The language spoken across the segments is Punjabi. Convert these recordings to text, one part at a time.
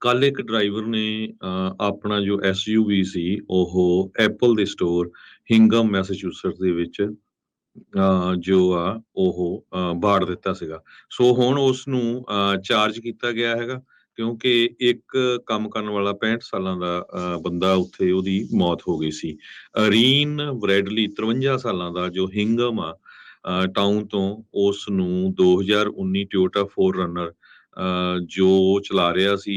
ਕੱਲ ਇੱਕ ਡਰਾਈਵਰ ਨੇ ਆਪਣਾ ਜੋ ਐਸਯੂਵੀ ਸੀ ਉਹ ਐਪਲ ਦੇ ਸਟੋਰ ਹਿੰਗਮ ਮੈਸਾਚੂਸੇਟਸ ਦੇ ਵਿੱਚ ਜੋ ਆ ਉਹ ਬਾੜ ਦਿੱਤਾ ਸੀਗਾ। ਸੋ ਹੁਣ ਉਸ ਨੂੰ ਚਾਰਜ ਕੀਤਾ ਗਿਆ ਹੈਗਾ, ਕਿਉਂਕਿ ਇੱਕ ਕੰਮ ਕਰਨ ਵਾਲਾ 65 ਸਾਲਾਂ ਦਾ ਬੰਦਾ ਉੱਥੇ ਉਹਦੀ ਮੌਤ ਹੋ ਗਈ ਸੀ। ਰੀਨ ਬ੍ਰੈਡਲੀ 53 ਸਾਲਾਂ ਦਾ ਜੋ ਹਿੰਗਮ ਆ ਟਾਊਨ ਤੋਂ, ਉਸ ਨੂੰ 2019 ਟੋਯੋਟਾ ਫੋਰਰਨਰ ਜੋ ਚਲਾ ਰਿਹਾ ਸੀ,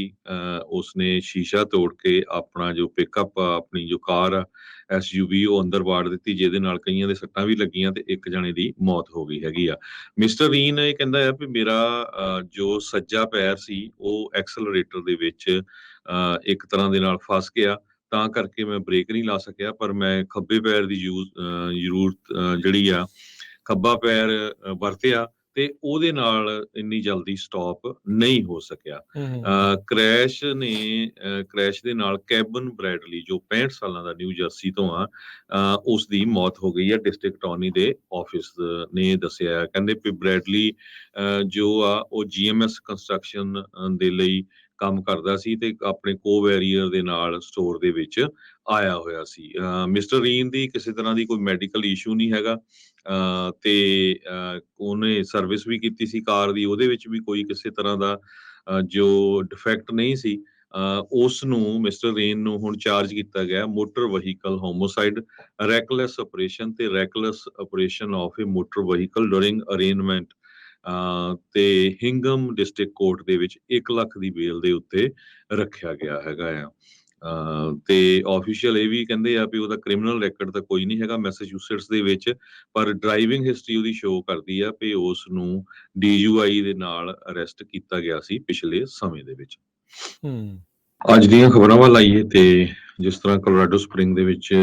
ਉਸਨੇ ਸ਼ੀਸ਼ਾ ਤੋੜ ਕੇ ਆਪਣਾ ਜੋ ਪਿਕਅਪ ਆਪਣੀ ਜੋ ਕਾਰ ਆ ਐਸਯੂਵੀ ਉਹ ਅੰਦਰ ਵਾੜ ਦਿੱਤੀ, ਜਿਹਦੇ ਨਾਲ ਕਈਆਂ ਦੇ ਸੱਟਾਂ ਵੀ ਲੱਗੀਆਂ ਤੇ ਇੱਕ ਜਣੇ ਦੀ ਮੌਤ ਹੋ ਗਈ ਹੈਗੀ ਆ। ਮਿਸਟਰ ਰੀਨ ਇਹ ਕਹਿੰਦਾ ਆ ਵੀ ਮੇਰਾ ਜੋ ਸੱਜਾ ਪੈਰ ਸੀ ਉਹ ਐਕਸਲਰੇਟਰ ਦੇ ਵਿੱਚ ਇੱਕ ਤਰ੍ਹਾਂ ਦੇ ਨਾਲ ਫਸ ਗਿਆ, ਤਾਂ ਕਰਕੇ ਮੈਂ ਬ੍ਰੇਕ ਨਹੀਂ ਲਾ ਸਕਿਆ, ਪਰ ਮੈਂ ਖੱਬੇ ਪੈਰ ਦੀ ਜ਼ਰੂਰਤ ਜਿਹੜੀ ਆ ਖੱਬਾ ਪੈਰ ਵਰਤਿਆ ਤੇ ਉਹਦੇ ਨਾਲ ਇੰਨੀ ਜਲਦੀ ਸਟਾਪ ਨਹੀਂ ਹੋ ਸਕਿਆ। ਕ੍ਰੈਸ਼ ਦੇ ਨਾਲ ਕੈਬਨ ਬ੍ਰੈਡਲੀ ਜੋ 65 ਸਾਲਾਂ ਦਾ ਨਿਊ ਜਰਸੀ ਤੋਂ ਆ, ਉਸ ਦੀ ਮੌਤ ਹੋ ਗਈ ਹੈ। ਡਿਸਟ੍ਰਿਕਟ ਅਟਾਰਨੀ ਦੇ ਆਫਿਸ ਨੇ ਦੱਸਿਆ, ਕਹਿੰਦੇ ਵੀ ਬ੍ਰੈਡਲੀ ਜੋ ਆ ਉਹ ਜੀਐਮਐਸ ਕੰਸਟਰਕਸ਼ਨ ਦੇ ਲਈ ਕੰਮ ਕਰਦਾ ਸੀ ਤੇ ਆਪਣੇ ਕੋਵੈਰੀਅਰ ਦੇ ਨਾਲ ਸਟੋਰ ਦੇ ਵਿੱਚ ਆਇਆ ਹੋਇਆ ਸੀ। ਮਿਸਟਰ ਰੀਨ ਦੀ ਕਿਸੇ ਤਰ੍ਹਾਂ ਦੀ ਕੋਈ ਮੈਡੀਕਲ ਇਸ਼ੂ ਨਹੀਂ ਹੈਗਾ, ਤੇ ਉਹਨੇ ਸਰਵਿਸ ਵੀ ਕੀਤੀ ਸੀ ਕਾਰ ਦੀ, ਉਹਦੇ ਵਿੱਚ ਵੀ ਕੋਈ ਕਿਸੇ ਤਰ੍ਹਾਂ ਦਾ ਜੋ ਡਿਫੈਕਟ ਨਹੀਂ ਸੀ। ਉਸ ਨੂੰ ਮਿਸਟਰ ਰੇਨ ਨੂੰ ਹੁਣ ਚਾਰਜ ਕੀਤਾ ਗਿਆ ਮੋਟਰ ਵਹੀਕਲ ਹੋਮੋਸਾਈਡ, ਰੈਕਲੈਸ ਆਪਰੇਸ਼ਨ ਤੇ reckless operation of A motor vehicle during arrangement, ਤੇ ਹਿੰਗਮ ਡਿਸਟ੍ਰਿਕਟ ਕੋਰਟ ਦੇ ਵਿੱਚ 1 ਲੱਖ ਦੀ ਬੇਲ ਦੇ ਉੱਤੇ ਰੱਖਿਆ ਗਿਆ ਹੈਗਾ ਆ। ਤੇ ਆਫੀਸ਼ੀਅਲ ਇਹ ਵੀ ਕਹਿੰਦੇ ਆ ਵੀ ਉਹਦਾ ਕ੍ਰਿਮੀਨਲ ਰੈਕੋਰਡ ਤਾਂ ਕੋਈ ਨਹੀਂ ਹੈਗਾ ਮੈਸਾਚੂਸੇਟਸ ਦੇ ਵਿੱਚ, ਪਰ ਡਰਾਈਵਿੰਗ ਹਿਸਟਰੀ ਉਹਦੀ ਸ਼ੋ ਕਰਦੀ ਆ ਵੀ ਉਸ ਨੂੰ ਡੀਯੂਆਈ ਦੇ ਨਾਲ ਅਰੈਸਟ ਕੀਤਾ ਗਿਆ ਸੀ ਪਿਛਲੇ ਸਮੇਂ ਦੇ ਵਿੱਚ। ਅੱਜ ਦੀਆਂ ਖਬਰਾਂ ਵੱਲ ਆਈਏ ਤੇ ਜਿਸ ਤਰ੍ਹਾਂ ਕੋਲੋਰਾਡੋ ਸਪ੍ਰਿੰਗ ਦੇ ਵਿੱਚ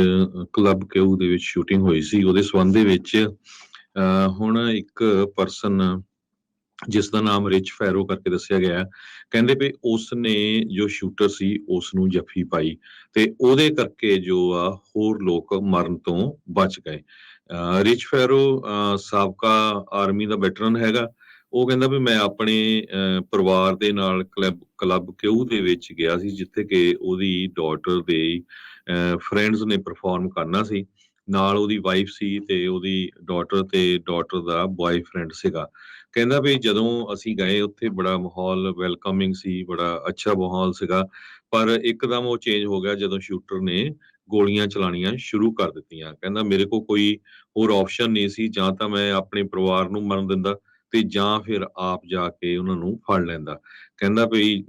ਕਲੱਬ ਕਿਊ ਦੇ ਵਿੱਚ ਸ਼ੂਟਿੰਗ ਹੋਈ ਸੀ, ਉਹਦੇ ਸੰਬੰਧ ਦੇ ਵਿੱਚ ਹੁਣ ਇੱਕ ਪਰਸਨ ਜਿਸ ਦਾ ਨਾਮ ਰਿਚ ਫੈਰੋ ਕਰਕੇ ਦੱਸਿਆ ਗਿਆ, ਕਹਿੰਦੇ ਵੀ ਉਸ ਨੇ ਜੋ ਸ਼ੂਟਰ ਸੀ ਉਸ ਨੂੰ ਜੱਫੀ ਪਾਈ ਤੇ ਉਹਦੇ ਕਰਕੇ ਜੋ ਆ ਹੋਰ ਲੋਕ ਮਰਨ ਤੋਂ ਬਚ ਗਏ। ਰਿਚ ਫੈਰੋ ਸਾਬਕਾ ਆਰਮੀ ਦਾ ਵੈਟਰਨ ਹੈਗਾ। ਉਹ ਕਹਿੰਦਾ ਵੀ ਮੈਂ ਆਪਣੇ ਪਰਿਵਾਰ ਦੇ ਨਾਲ ਕਲੱਬ ਕਿਊ ਦੇ ਵਿੱਚ ਗਿਆ ਸੀ, ਜਿੱਥੇ ਕਿ ਉਹਦੀ ਡਾਟਰ ਦੇ ਫਰੈਂਡਸ ਨੇ ਪਰਫਾਰਮ ਕਰਨਾ ਸੀ, ਨਾਲ ਉਹਦੀ ਵਾਈਫ ਸੀ ਤੇ ਉਹਦੀ ਡਾਟਰ ਤੇ ਡਾਟਰ ਦਾ ਬॉयਫ੍ਰੈਂਡ ਸੀਗਾ। ਕਹਿੰਦਾ ਵੀ ਜਦੋਂ ਅਸੀਂ ਗਏ ਉੱਥੇ ਬੜਾ ਮਾਹੌਲ ਵੈਲਕਮਿੰਗ ਸੀ, ਬੜਾ ਅੱਛਾ ਮਾਹੌਲ ਸੀਗਾ, ਪਰ ਇੱਕਦਮ ਉਹ ਚੇਂਜ ਹੋ ਗਿਆ ਜਦੋਂ ਸ਼ੂਟਰ ਨੇ ਗੋਲੀਆਂ ਚਲਾਣੀਆਂ ਸ਼ੁਰੂ ਕਰ ਦਿੱਤੀਆਂ। ਕਹਿੰਦਾ ਮੇਰੇ ਕੋਲ ਕੋਈ ਹੋਰ ਆਪਸ਼ਨ ਨਹੀਂ ਸੀ, ਜਾਂ ਤਾਂ ਮੈਂ ਆਪਣੇ ਪਰਿਵਾਰ ਨੂੰ ਮਰਨ ਦਿੰਦਾ ਤੇ ਜਾਂ ਫਿਰ ਆਪ ਜਾ ਕੇ ਉਹਨਾਂ ਨੂੰ ਫੜ ਲੈਂਦਾ। ਕਹਿੰਦਾ ਵੀ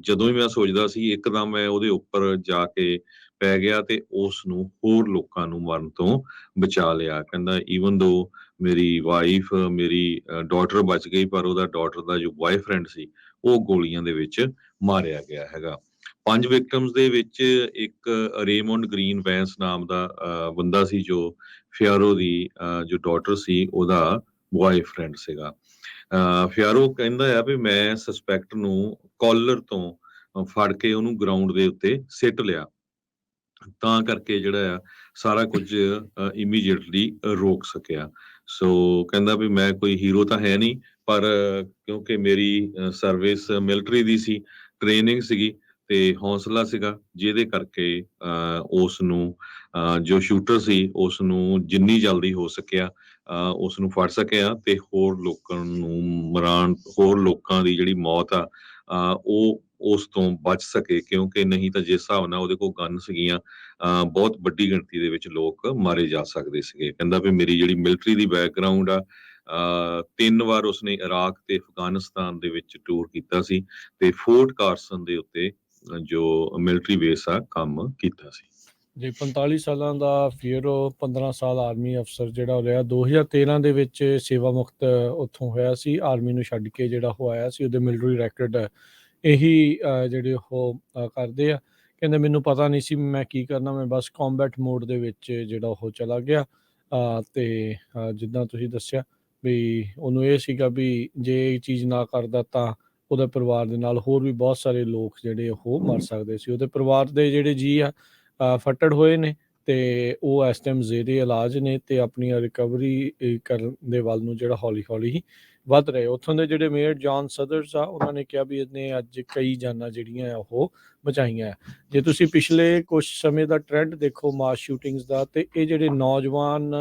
ਜਦੋਂ ਹੀ ਮੈਂ ਸੋਚਦਾ ਸੀ ਇੱਕਦਮ ਮੈਂ ਉਹਦੇ ਉੱਪਰ ਜਾ ਕੇ ਪੈ ਗਿਆ ਤੇ ਉਸ ਨੂੰ ਹੋਰ ਲੋਕਾਂ ਨੂੰ ਮਰਨ ਤੋਂ ਬਚਾ ਲਿਆ। ਕਹਿੰਦਾ ਈਵਨ ਦੋ ਮੇਰੀ ਵਾਈਫ ਮੇਰੀ ਡਾਟਰ ਬਚ ਗਈ, ਪਰ ਉਹਦਾ ਡਾਟਰ ਦਾ ਜੋ ਬॉयਫ੍ਰੈਂਡ ਸੀ ਉਹ ਗੋਲੀਆਂ ਦੇ ਵਿੱਚ ਮਾਰਿਆ ਗਿਆ ਹੈਗਾ। 5 ਵਿਕਟਮਸ ਦੇ ਵਿੱਚ ਇੱਕ ਰੇਮੰਡ ਗ੍ਰੀਨ ਵੈਂਸ ਨਾਮ ਦਾ ਬੰਦਾ ਸੀ, ਜੋ ਫਿਆਰੋ ਦੀ ਜੋ ਡਾਟਰ ਸੀ ਉਹਦਾ ਬॉयਫ੍ਰੈਂਡ ਸੀਗਾ। ਫਿਆਰੋ ਕਹਿੰਦਾ ਆ ਵੀ ਮੈਂ ਸਸਪੈਕਟ ਨੂੰ ਕਾਲਰ ਤੋਂ ਫੜ ਕੇ ਉਹਨੂੰ ਗਰਾਊਂਡ ਦੇ ਉੱਤੇ ਸਿੱਟ ਲਿਆ, ਤਾਂ ਕਰਕੇ ਜਿਹੜਾ ਆ ਸਾਰਾ ਕੁਝ ਇਮੀਡੀਏਟਲੀ ਰੋਕ ਸਕਿਆ। ਸੋ ਕਹਿੰਦਾ ਵੀ ਮੈਂ ਕੋਈ ਹੀਰੋ ਤਾਂ ਹੈ ਨਹੀਂ, ਪਰ ਕਿਉਂਕਿ ਮੇਰੀ ਸਰਵਿਸ ਮਿਲਟਰੀ ਦੀ ਸੀ, ਟ੍ਰੇਨਿੰਗ ਸੀਗੀ ਤੇ ਹੌਸਲਾ ਸੀਗਾ, ਜਿਹਦੇ ਕਰਕੇ ਉਸ ਨੂੰ ਜੋ ਸ਼ੂਟਰ ਸੀ ਉਸ ਨੂੰ ਜਿੰਨੀ ਜਲਦੀ ਹੋ ਸਕਿਆ ਉਸ ਨੂੰ ਫੜ ਸਕਿਆ ਤੇ ਹੋਰ ਲੋਕਾਂ ਨੂੰ ਹੋਰ ਲੋਕਾਂ ਦੀ ਜਿਹੜੀ ਮੌਤ ਆ ਉਹ ਉਸ ਤੋਂ ਬਚ ਸਕੇ, ਕਿਉਂਕਿ ਨਹੀਂ ਤਾਂ ਜਿਸ ਹਿਸਾਬ ਨਾਲ ਉਹਦੇ ਕੋਲ ਗਨ ਸੀਗੀਆਂ ਬਹੁਤ ਵੱਡੀ ਗਿਣਤੀ ਦੇ ਵਿੱਚ ਲੋਕ ਮਾਰੇ ਜਾ ਸਕਦੇ ਸੀਗੇ। ਕਹਿੰਦਾ ਵੀ ਮੇਰੀ ਜਿਹੜੀ ਮਿਲਟਰੀ ਦੀ ਬੈਕਗ੍ਰਾਉਂਡ ਆ, 3 ਵਾਰ ਉਸਨੇ ਇਰਾਕ ਤੇ ਅਫਗਾਨਿਸਤਾਨ ਦੇ ਵਿੱਚ ਟੂਰ ਕੀਤਾ ਸੀ ਤੇ ਫੋਰਟ ਕਾਰਸਨ ਦੇ ਉੱਤੇ ਜੋ ਮਿਲਟਰੀ ਬੇਸ ਆ ਕੰਮ ਕੀਤਾ ਸੀ। ਜੀ 45 ਸਾਲਾਂ ਦਾ ਫਿਊਰੋ 15 ਸਾਲ ਆਰਮੀ ਅਫਸਰ ਜਿਹੜਾ ਹੋ ਰਿਹਾ, 2013 ਦੇ ਵਿੱਚ ਸੇਵਾ ਮੁਕਤ ਉੱਥੋਂ ਹੋਇਆ ਸੀ, ਆਰਮੀ ਨੂੰ ਛੱਡ ਕੇ ਜਿਹੜਾ ਉਹ ਆਇਆ ਸੀ। ਉਹਦੇ ਮਿਲਟਰੀ ਰੈਕਡ ਇਹੀ ਜਿਹੜੇ ਉਹ ਕਰਦੇ ਆ। ਕਹਿੰਦੇ ਮੈਨੂੰ ਪਤਾ ਨਹੀਂ ਸੀ ਮੈਂ ਕੀ ਕਰਨਾ, ਮੈਂ ਬਸ ਕੰਬੈਟ ਮੋਡ ਦੇ ਵਿੱਚ ਜਿਹੜਾ ਉਹ ਚਲਾ ਗਿਆ। ਤੇ ਜਿੱਦਾਂ ਤੁਸੀਂ ਦੱਸਿਆ ਵੀ ਉਹਨੂੰ ਇਹ ਸੀਗਾ ਵੀ ਜੇ ਇਹ ਚੀਜ਼ ਨਾ ਕਰਦਾ ਤਾਂ ਉਹਦੇ ਪਰਿਵਾਰ ਦੇ ਨਾਲ ਹੋਰ ਵੀ ਬਹੁਤ ਸਾਰੇ ਲੋਕ ਜਿਹੜੇ ਉਹ ਮਰ ਸਕਦੇ ਸੀ। ਉਹਦੇ ਪਰਿਵਾਰ ਦੇ ਜਿਹੜੇ ਜੀ ਆ ਫੱਟੜ ਹੋਏ ਨੇ ਤੇ ਉਹ ਇਸ ਟਾਈਮ ਜ਼ੇਰੇ ਇਲਾਜ ਨੇ ਤੇ ਆਪਣੀ ਰਿਕਵਰੀ ਕਰਨ ਦੇ ਵੱਲ ਨੂੰ ਜਿਹੜਾ ਹੌਲੀ ਹੌਲੀ ਹੀ ਵੱਧ ਰਹੇ। ਉੱਥੋਂ ਦੇ ਜਿਹੜੇ ਮੇਅਰ ਜੌਨ ਸਦਰਸ ਆ, ਉਹਨਾਂ ਨੇ ਕਿਹਾ ਵੀ ਇਹਨੇ ਅੱਜ ਕਈ ਜਾਨਾਂ ਜਿਹੜੀਆਂ ਆ ਉਹ ਬਚਾਈਆਂ ਆ। ਜੇ ਤੁਸੀਂ ਪਿਛਲੇ ਕੁਛ ਸਮੇਂ ਦਾ ਟ੍ਰੈਂਡ ਦੇਖੋ ਮਾਸ ਸ਼ੂਟਿੰਗਸ ਦਾ, ਤੇ ਇਹ ਜਿਹੜੇ ਨੌਜਵਾਨ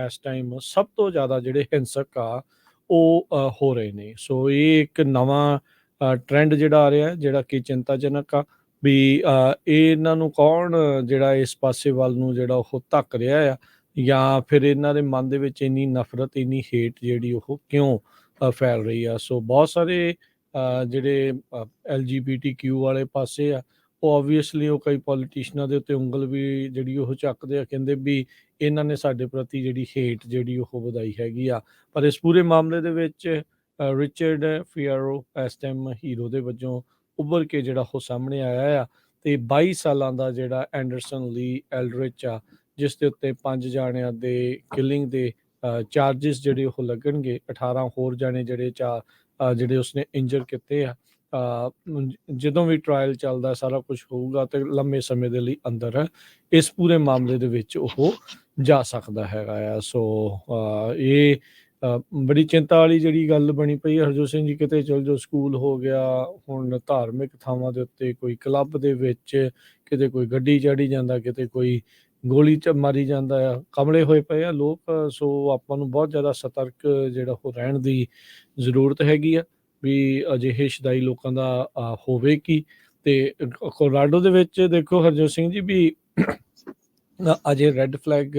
ਇਸ ਟਾਈਮ ਸਭ ਤੋਂ ਜ਼ਿਆਦਾ ਜਿਹੜੇ ਹਿੰਸਕ ਆ ਉਹ ਹੋ ਰਹੇ ਨੇ। ਸੋ ਇਹ ਇੱਕ ਨਵਾਂ ਟ੍ਰੈਂਡ ਜਿਹੜਾ ਆ ਰਿਹਾ, ਜਿਹੜਾ ਕਿ ਚਿੰਤਾਜਨਕ ਆ ਵੀ ਇਹ ਇਹਨਾਂ ਨੂੰ ਕੌਣ ਜਿਹੜਾ ਇਸ ਪਾਸੇ ਵੱਲ ਨੂੰ ਜਿਹੜਾ ਉਹ ਧੱਕ ਰਿਹਾ ਆ, ਜਾਂ ਫਿਰ ਇਹਨਾਂ ਦੇ ਮਨ ਦੇ ਵਿੱਚ ਇੰਨੀ ਨਫ਼ਰਤ, ਇੰਨੀ ਹੇਟ ਜਿਹੜੀ ਉਹ ਕਿਉਂ ਫੈਲ ਰਹੀ ਆ। ਸੋ ਬਹੁਤ ਸਾਰੇ ਜਿਹੜੇ LGBTQ ਵਾਲੇ ਪਾਸੇ ਆ, ਉਹ ਓਬਵੀਅਸਲੀ ਉਹ ਕਈ ਪੋਲੀਟੀਸ਼ੀਅਨਾਂ ਦੇ ਉੱਤੇ ਉਂਗਲ ਵੀ ਜਿਹੜੀ ਉਹ ਚੱਕਦੇ ਆ, ਕਹਿੰਦੇ ਵੀ ਇਹਨਾਂ ਨੇ ਸਾਡੇ ਪ੍ਰਤੀ ਜਿਹੜੀ ਹੇਟ ਜਿਹੜੀ ਉਹ ਵਧਾਈ ਹੈਗੀ ਆ। ਪਰ ਇਸ ਪੂਰੇ ਮਾਮਲੇ ਦੇ ਵਿੱਚ ਰਿਚਰਡ ਫਿਆਰੋ ਇਸ ਟਾਈਮ ਹੀਰੋ ਦੇ ਵਜੋਂ ਉੱਭਰ ਕੇ ਜਿਹੜਾ ਉਹ ਸਾਹਮਣੇ ਆਇਆ ਆ, ਤੇ 22 ਸਾਲਾਂ ਦਾ ਜਿਹੜਾ ਐਂਡਰਸਨ ਲੀ ਐਲਡਰਿਚ ਆ, ਜਿਸ ਦੇ ਉੱਤੇ 5 ਜਾਣਿਆਂ ਦੇ ਕਿਲਿੰਗ ਦੇ ਚਾਰਜਿਸ ਜਿਹੜੇ ਉਹ ਲੱਗਣਗੇ। 18 ਹੋਰ ਜਾਣੇ ਜਿਹੜੇ ਜਿਹੜੇ ਉਸਨੇ ਇੰਜਰ ਕੀਤੇ ਆ। ਜਦੋਂ ਵੀ ਟਰਾਇਲ ਚੱਲਦਾ, ਸਾਰਾ ਕੁਝ ਹੋਊਗਾ, ਤੇ ਲੰਮੇ ਸਮੇਂ ਦੇ ਲਈ ਅੰਦਰ ਇਸ ਪੂਰੇ ਮਾਮਲੇ ਦੇ ਵਿੱਚ ਉਹ ਜਾ ਸਕਦਾ ਹੈਗਾ ਆ। ਸੋ ਇਹ ਬੜੀ ਚਿੰਤਾ ਵਾਲੀ ਜਿਹੜੀ ਗੱਲ ਬਣੀ ਪਈ ਹੈ। ਹਰਜੋਤ ਸਿੰਘ ਜੀ, ਕਿਤੇ ਚਲ ਜਾਓ, ਸਕੂਲ ਹੋ ਗਿਆ, ਹੁਣ ਧਾਰਮਿਕ ਥਾਵਾਂ ਦੇ ਉੱਤੇ, ਕੋਈ ਕਲੱਬ ਦੇ ਵਿੱਚ ਕਿਤੇ ਕੋਈ ਗੱਡੀ ਚੜੀ ਜਾਂਦਾ, ਕਿਤੇ ਕੋਈ ਗੋਲੀ ਮਾਰੀ ਜਾਂਦਾ ਆ। ਕਮਲੇ ਹੋਏ ਪਏ ਆ ਲੋਕ। ਸੋ ਆਪਾਂ ਨੂੰ ਬਹੁਤ ਜ਼ਿਆਦਾ ਸਤਰਕ ਜਿਹੜਾ ਉਹ ਰਹਿਣ ਦੀ ਜ਼ਰੂਰਤ ਹੈਗੀ ਆ ਵੀ ਅਜਿਹੇ ਸ਼ਦਾਈ ਲੋਕਾਂ ਦਾ ਹੋਵੇ ਕੀ। ਤੇ ਕੋਲੋਰਾਡੋ ਦੇ ਵਿੱਚ ਦੇਖੋ ਹਰਜੋਤ ਸਿੰਘ ਜੀ ਵੀ ਅਜੇ ਰੈੱਡ ਫਲੈਗ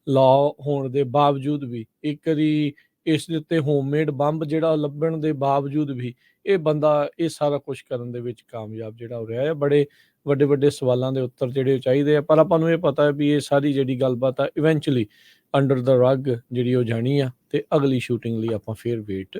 ਲਾਅ ਹੋਣ ਦੇ ਬਾਵਜੂਦ ਵੀ, ਇੱਕ ਵਾਰੀ ਇਸ ਦੇ ਉੱਤੇ ਹੋਮਮੇਡ ਬੰਬ ਜਿਹੜਾ ਲੱਭਣ ਦੇ ਬਾਵਜੂਦ ਵੀ ਇਹ ਬੰਦਾ ਇਹ ਸਾਰਾ ਕੁਛ ਕਰਨ ਦੇ ਵਿੱਚ ਕਾਮਯਾਬ ਜਿਹੜਾ ਹੋ ਰਿਹਾ ਹੈ। ਬੜੇ ਵੱਡੇ ਵੱਡੇ ਸਵਾਲਾਂ ਦੇ ਉੱਤਰ ਜਿਹੜੇ ਉਹ ਚਾਹੀਦੇ ਆ, ਪਰ ਆਪਾਂ ਨੂੰ ਇਹ ਪਤਾ ਹੈ ਵੀ ਇਹ ਸਾਰੀ ਜਿਹੜੀ ਗੱਲਬਾਤ ਆ ਇਵੈਂਚੁਅਲੀ ਅੰਡਰ ਦਾ ਰਗ ਜਿਹੜੀ ਉਹ ਜਾਣੀ ਆ, ਤੇ ਅਗਲੀ ਸ਼ੂਟਿੰਗ ਲਈ ਆਪਾਂ ਫੇਰ ਵੇਟ